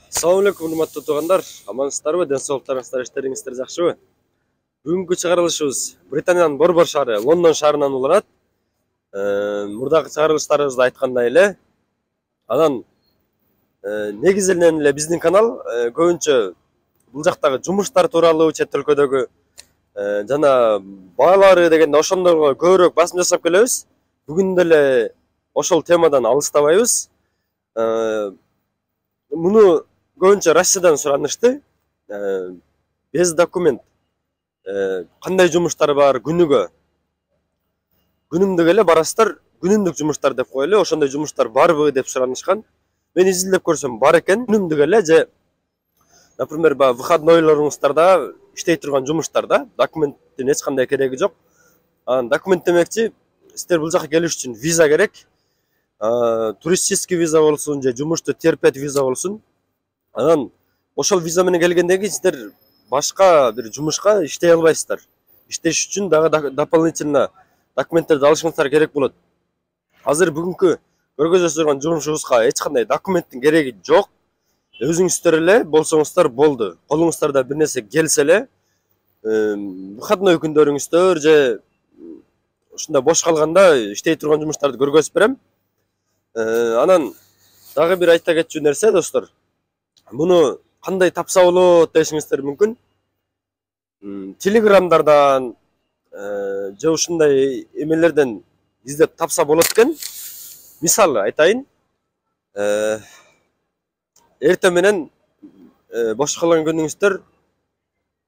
Assalamu alaikum, урматтуу туугандар. Амансыздарбы? Ден соолуктарыңыздар, иштериңиздер жакшыбы? Бүгүнкү чыгарылышыбыз Британиянын Борбор шаары, Лондон шаарынан уланат. Мурдагы чыгарылыштарыбызда айткандай эле, анан негизинен эле биздин канал көбүнчө бул жактагы жумуштар тууралуу, чет өлкөдөгү жана баалары дегенде ошондорго көбүрөөк басым жасап келебиз. Бүгүн деле ошол темадан алыстабайбыз. Муну көбүнчө Россиядан суранышты. Без документ кандай жумуштар бар күнүгө? Күнүмдүк эле барасыздар, күнүмдүк жумуштар деп коелу. Ошондой жумуштар барбы деп суранышкан. Мен изилдеп көрсөм бар экен. Күнүмдүк эле же, например, выходнойлоруңуздарда иштей турган жумуштарда документтин эч кандай кереги жок. Документ демекчи, сиздер бул жака келиш үчүн виза керек. Туристический виза болсун же жумушту терпет виза болсун. Анан ошол виза менен келгенден кийин сиздер башка бир жумушка иштей албайсыздар. Иштеш үчүн дагы дополнительно документтерди алышыңыздар керек болот. Азыр бүгүнкү көргөзө турган жумушубузга эч кандай документтин кереги жок. Өзүңүздөр эле болсоңуздар болду. Колуңуздарда бир нерсе келсе эле, выходной күндөрүңүздөр же ушунда бош калганда иштей турган жумуштарды көргөзүп берем. Анан дагы бир айта кетчү нерсе, достор. Муну кандай тапса болот дешиңиздер мүмкүн. Телеграмдардан же ушундай эмелерден издеп тапса болот экен. Мисалы айтайын. Эртең менен бош калган күнүңүздөр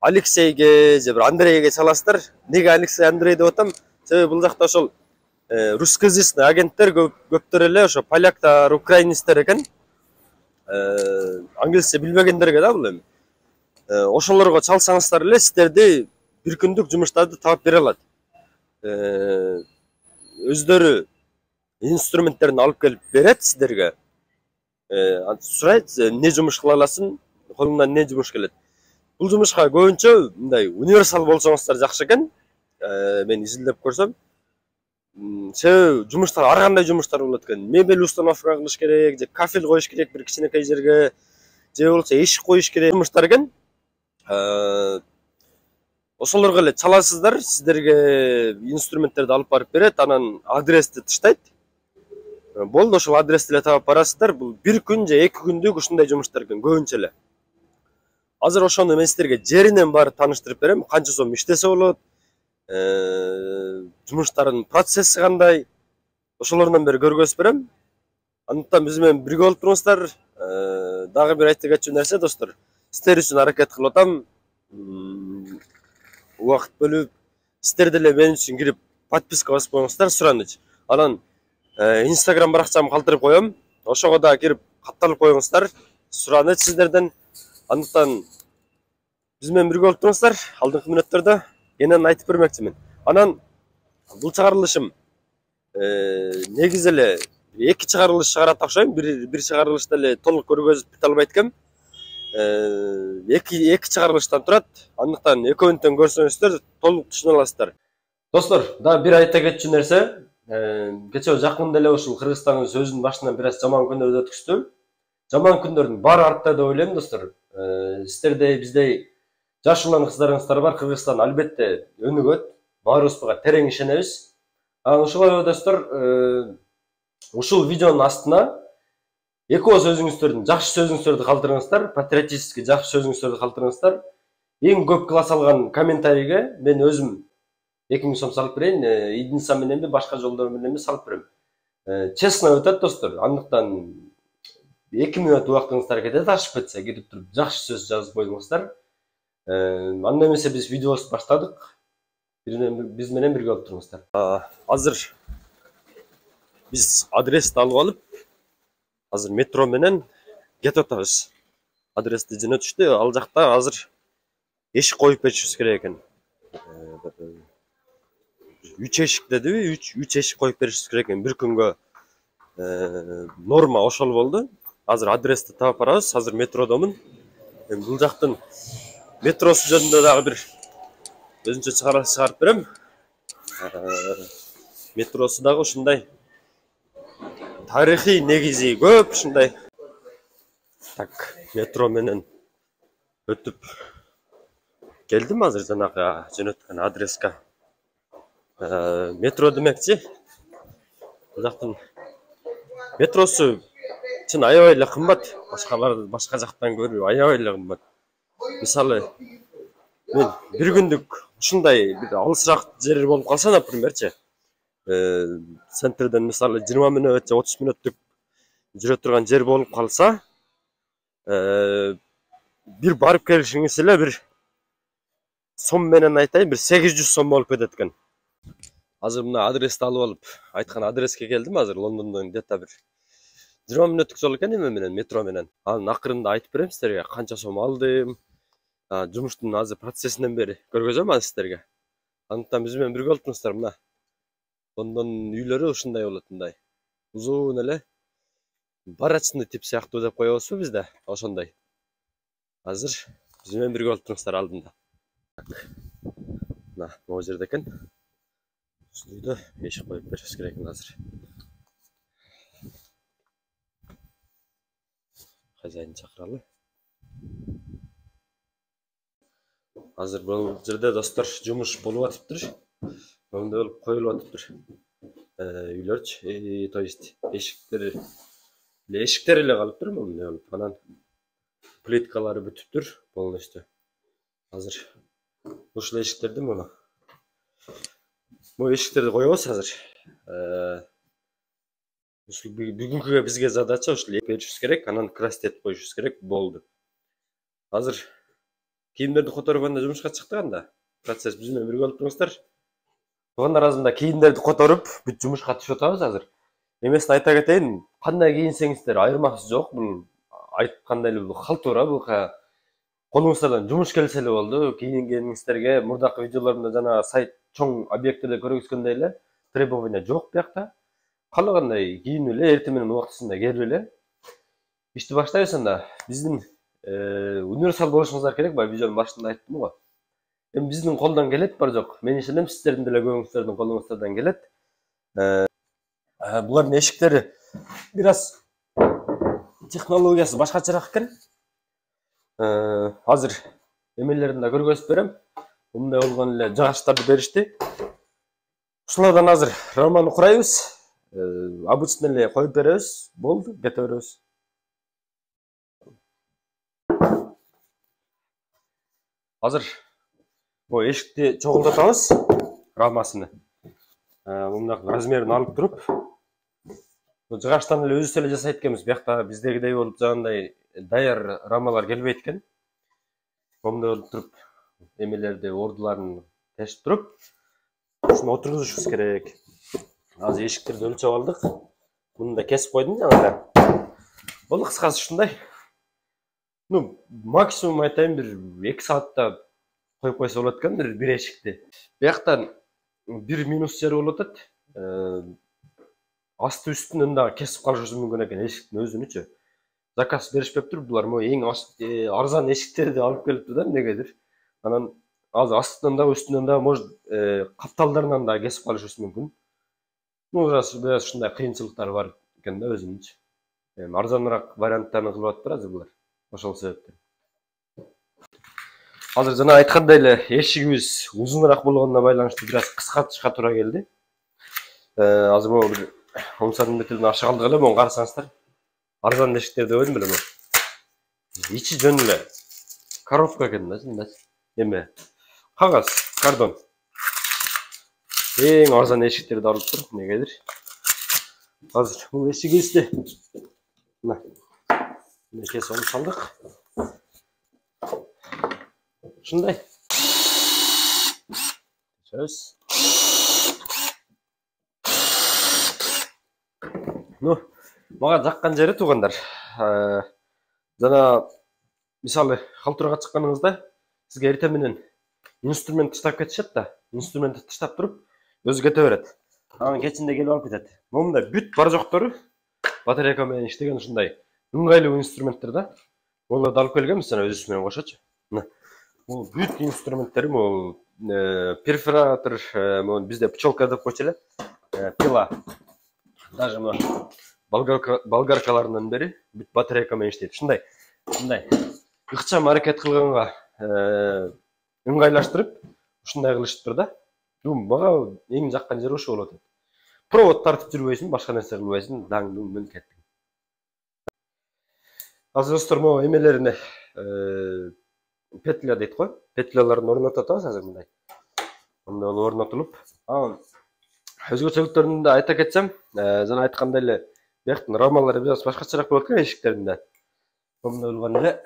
Алексейге же бир Андрейге чаласыздар. Неге Алексей, Андрей деп атам? Себеби бул жакта ошол русскоязычный агенттер көптөр эле ошо поляктар, украинецтер экен. Англисче билбегендерге да бул эми. Ошолорго чалсаңыздар эле сиздерди бир күндүк жумуштарды таап бере алат. Өздөрү инструменттерин алып келип берет сиздерге. Сурайт, эмне жумуш кыла аласың, колуңдан эмне жумуш келет. Бул жумушка көбүнчө мындай универсал болсоңуздар жакшы экен. Мен изилдеп көрсөм. Себеби жумуштар ар кандай жумуштар болот экен. Мебель установка кылыш керек, же кафель коюш керек бир кичинекей жерге, же болсо эшик коюш керек жумуштар экен. Ошолорго эле чаласыздар, сиздерге инструменттерди алып барып берет, анан адрести тыштайт. Болду, ошол адрести эле таап барасыздар. Бул бир күн же 2 күндүк ушундай жумуштар экен көбүнчө эле. Азыр ошону мен сиздерге жеринен барып тааныштырып берем. Канча сом иштесе болот, жумуштардын процесси кандай, ошолордон бери көргөзүп берем. Андыктан биз менен бирге болуп туруңуздар. Дагы бир айта кетчү нерсе, достор. Сиздер үчүн аракет кылып атам. Убакыт бөлүп, сиздер деле мен үчүн кирип подписка басып коюңуздар, сураныч. Анан Instagram баракчамды калтырып коем. Ошого да кирип катталып коюңуздар. Сураныч сиздерден. Андыктан биз менен бирге болуп туруңуздар. Алдыңкы мүнөттөрдө кенен айтып бермекчимин. Анан бул чыгарылышым негизи эле 2 чыгарылыш чыгарат окшойм. Бир чыгарылышта эле толук көргөзүп бите албайт экем. 2 чыгарылыштан турат. Андыктан экөөнтөн көрсөңүздөр толук түшүнө аласыздар. Достор, дагы бир айта кетчү нерсе. Кечээ жакында эле ушул Кыргызстандын сөзүнүн башынан бир аз жаман күндөрдү өткүздү. Жаман күндөрдүн баары артта деп ойлойм, достор. Сиздердей биздей жаш улан кыздарыңыздар бар. Кыргызстан албетте өнүгөт. Баарыбыз буга терең ишенебиз. Анан ушулай достор, ушул видеонун астына экөөз өзүңүздөрдүн жакшы сөзүңүздөрдү калтырыңыздар, патриотический жакшы сөзүңүздөрдү калтырыңыздар. Эң көп класс алган комментарийге мен өзүм 2000 сом салып берейин. Идинса мененби, башка жолдор мененби салып берем. Честно өтөт, достор. Андыктан 2 мүнөт убактыңыздар кетет, ашып кетсе, кирип туруп жакшы сөз жазып коюңуздар. Анда эмесе биз видеобузду баштадык. Биз менен бирге болуп туруңуздар. Азыр биз адрести алып алып, азыр метро менен кетип атабыз. Адрести жөнөтүштү. Ал жакта азыр эшик коюп беришибиз керек экен. 3 эшик дедиби? 3 эшик коюп беришибиз керек экен бир күнгө. Норма ошол болду. Азыр адрести таап барабыз. Азыр метродомун. Бул жактын метросу жөнүндө дагы бир өзүнчө чыгарып берем. Метросу дагы ушундай тарыхый негизи көп ушундай. Так, метро менен өтүп келдим азыр жанагы жөнөткөн адреска. Метро демекчи. Бул жактын метросу чын аябай эле кымбат. Башка жактан көрүп аябай эле кымбат. Мисалы, мен бир күндүк ушундай бир алысыраак жер болуп калса, напримерчи, центрден мисалы 20 мүнөт же 30 мүнөттүк жүрө турган жер болуп калса, бир барып келишиңиз эле бир сом менен айтайын, бир 800 сом болуп кетет экен. Азыр мына адрести алып алып, айткан адреске келдим азыр. Лондондон где-то бир 20 мүнөттүк жол экен эме менен, метро менен. Анын акырында айтып берем сиздерге канча сом алдым. Жумуштун азыр процессинен бери көргөзөм азыр сиздерге. Андыктан биз менен бирге болуп туруңуздар. Мына Лондондун үйлөрү ушундай болот, мындай узун эле барачный тип сыяктуу деп коебузбу бизде, ошондой. Азыр биз менен бирге болуп туруңуздар алдында. Мына могу жерде экен. Ушул үйдө эшик коюп беришибиз керек экен азыр. Хозяин чакыралы. Азыр бул жерде достор жумуш болуп атыптыр. Мындай болуп коюлуп атыптыр. Үйлөрчү, то есть эшиктер эле калыптыр мындай болуп. Анан плиткалары бүтүптүр полностью. Азыр ушул эшиктерди мына. Бул эшиктерди коебуз азыр. Ушул бүгүнкүгө бизге задача ушул беришибиз керек, анан крастет коюшубуз керек, болду. Азыр кийимдерди которуп анда жумушка чыктык анда. Процесс биз менен бирге болуп туруңуздар. Туугандар арасында кийимдерди которуп, бүт жумушка түшүп атабыз азыр. Эмесин айта кетейин, кандай кийинсеңиздер айырмасы жок. Бул айткандай эле бул халтура, бул колуңуздардан жумуш келсе эле болду. Кийингениңиздерге мурдакы видеолорумда жана сайт чоң объекттерде көргөзгөндөй эле требования жок биякта. Каалагандай кийинип эле эртең менен убактысында келип эле ишти баштайбыз анда. Биздин универсал болушуңуздар керек, баягы видеонун башында айттым го. Эми биздин колдон келет бар жок. Мен ишенем сиздердин деле көбүңүздөрдүн колуңуздардан келет. Булардын эшиктери бир аз технологиясы башкачараак экен. Азыр эмелерин да көргөзүп берем. Мындай болгон эле жыгачтарды беришти. Ушулардан азыр раманы курайбыз. Обычно эле коюп беребиз. Болду, кете беребиз. Азыр бу эшикти чогултатабыз, рамасыны. Мындай размерин алып туруп, жыгачтан эле өзүбүз эле жасайт экенбиз. Биякта биздегидей болуп жагандай даяр рамалар келбейт экен. Мындай болуп туруп, эмелерди, ордуларын тешип туруп, ушуну отургузушубуз керек. Азыр эшиктерди өлчөп алдык. Муну да кесип койдум жанагы. Болду, кыскасы ушундай. Максимум айтайын бир 2 саатта коюп койсо болот экен бир эшикти. Бияктан бир минус жери болуп атат. Асты үстүнөн да кесип калышы мүмкүн экен эшиктин өзүнүчү. Заказ беришпептир, булар эң арзан эшиктерди алып келиптир да эмнегедир. Анан азыр астынан да үстүнөн да может капталдарынан да кесип калышыбыз мүмкүн. Biraz ушундай кыйынчылыктар бар экен да өзүнүнчү. Арзаныраак варианттарын кылып атыптыр азыр булар. Ошол себептен. Азыр жана айткандай эле эшигибиз узуныраак болгонуна байланыштуу бир аз кыскартышка туура келди. Азыр могу бир 10 сантиметрден ашык алдык эле, могу карасаңыздар. Арзан эшиктерди койдум эле. Ичи жөн эле коробка экен да, чындап. Эме кагаз, кардон. Эң арзан эшиктерди алып тур, эмнегедир. Азыр бул эшигибизди мына кесип алып салдык. Ушундай. Сөз. Мага жаккан жери туугандар. Жана мисалы халтурага чыкканыңызда сизге эртең менен инструмент таштап кетишет да. Инструментти таштап туруп өзү кете берет. Анан кечинде келип алып кетет. Мындай бүт бар жоктору батарейка менен иштеген ушундай ыңгайлуу инструменттер да. Олорду алып келгенбиз жана өзүбүз менен кошочу. Мына бул бүт инструменттер, бул перфоратор, бизде пчелка деп койчу эле. Пила. Даже мына болгаркаларынан бери бүт батарейка менен иштейт. Ушундай ыкчам аракет кылганга ыңгайлаштырып ушундай кылышыптыр да. Мага эң жаккан жери ошо болот. Провод тартып жүрбөйсүң, башка нерсе кылбайсың, даң менен кеттиң. Азыр достор, могу эмелерине петля дейт го. Петляларын орнотуп атабыз азыр мындай. Мындай болуп орнотулуп, анан өзгөчөлүктөрүн да айта кетсем, жана айткандай эле, бияктын рамалары бир аз башкачараак болот экен эшиктеринде. Мындай болгон эле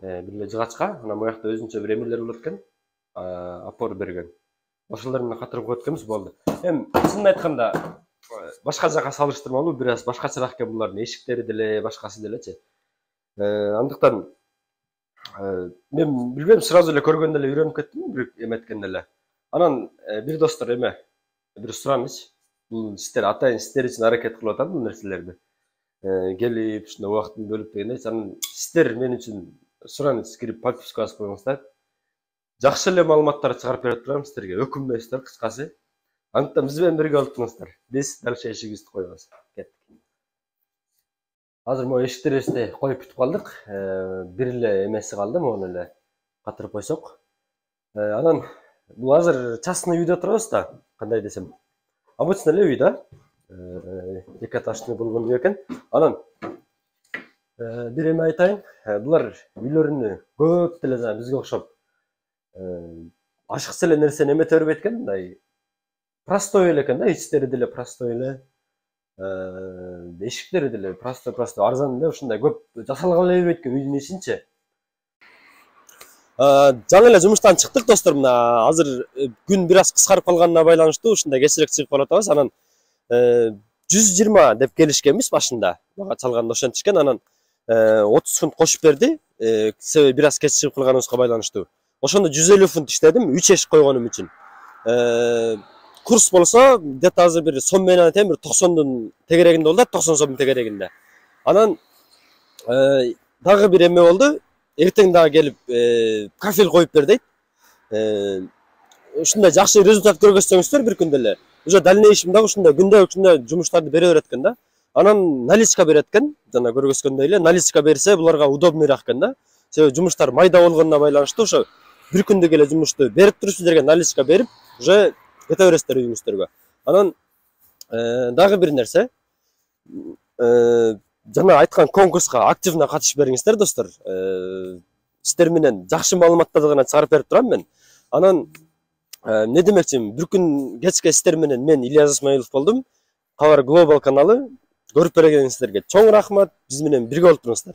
бир эле жыгачка, анан буякта өзүнчө бир эмелер болот экен, опор берген. Ошолорду катырып коет экенбиз, болду. Эми чынын айтканда, башка жака салыштырмалуу бир аз башкачараак экен булардын эшиктери деле, башкасы делечи. Андыктан мен билбейм, сразу эле көргөндө эле үйрөнүп кеттим, бир эметкенде эле. Анан бир достор бир сураныч, бул сиздер атайын сиздер үчүн аракет кылып атам бул нерселерди. Келип, ушундай убактын бөлүп дегендей, анан сиздер мен үчүн сураныч кирип подписка басып коюңуздар. Жакшы эле маалыматтарды чыгарып берип турам сиздерге, өкүнбөйсүздөр кыскасы. Андыктан биз менен бирге болуп туруңуздар. Биз дал ошо эшигибизди коебуз. Кеттик. Азыр могу эшиктерибизди коюп бүтүп калдык. Бир эле эмеси калды, могуну эле катырып койсок. Анан бул азыр частный үйдө турабыз да, кандай десем. Обычный эле үй да. Эки этажный болгон үй экен. Анан бир эме айтайын, булар үйлөрүнү көп деле жана бизге окшоп ашыкча эле нерсени эмете бербейт экен, мындай простой эле экен да, ичтери деле простой эле. Эшиктери деле простой, арзан эле, ушундай көп жасалган эле бербейт экен үйдүн ичинчи. Жаңы эле жумуштан чыктык достор, мына азыр күн бир аз кыскарып калганына байланыштуу ушундай кечирээк чыгып калатабыз. Анан 120 деп келишкенбиз башында. Мага чалганда ошентишкен, анан 30 фунт кошуп берди. Себеби бир аз кеч чыгып калганыбызга байланыштуу. Ошондо 150 фунт иштедим, 3 эшик койгонум үчүн. Курс болсо, где-то азыр бир сом менен айтайын, бир 90дун тегерегинде болду, 90 сомдун тегерегинде. Анан дагы бир эме болду. Эртең дагы келип кафель коюп бер дейт. Ушундай жакшы результат көргөзсөңүздөр бир күндө эле. Уже дальнейшем дагы ушундай күндө жумуштарды бере берет экен да. Анан наличка берет экен, жана көргөзгөндөй эле наличка берсе буларга удобныйраак экен да. Себеби жумуштар майда болгонуна байланыштуу ошо бир күндүк эле жумушту берип туруп сиздерге наличка берип, уже кете бересиздер үйүңүздөргө. Анан дагы бир нерсе, жана айткан конкурска активно катышып бериңиздер достор. Сиздер менен жакшы маалыматтарды гана чыгарып берип турам мен. Анан не демекчимин, бир күн кечке сиздер менен мен Ильяс Исмаилов болдум. Кабар Global каналы көрүп бергениңиздерге чоң рахмат. Биз менен бирге болуп туруңуздар.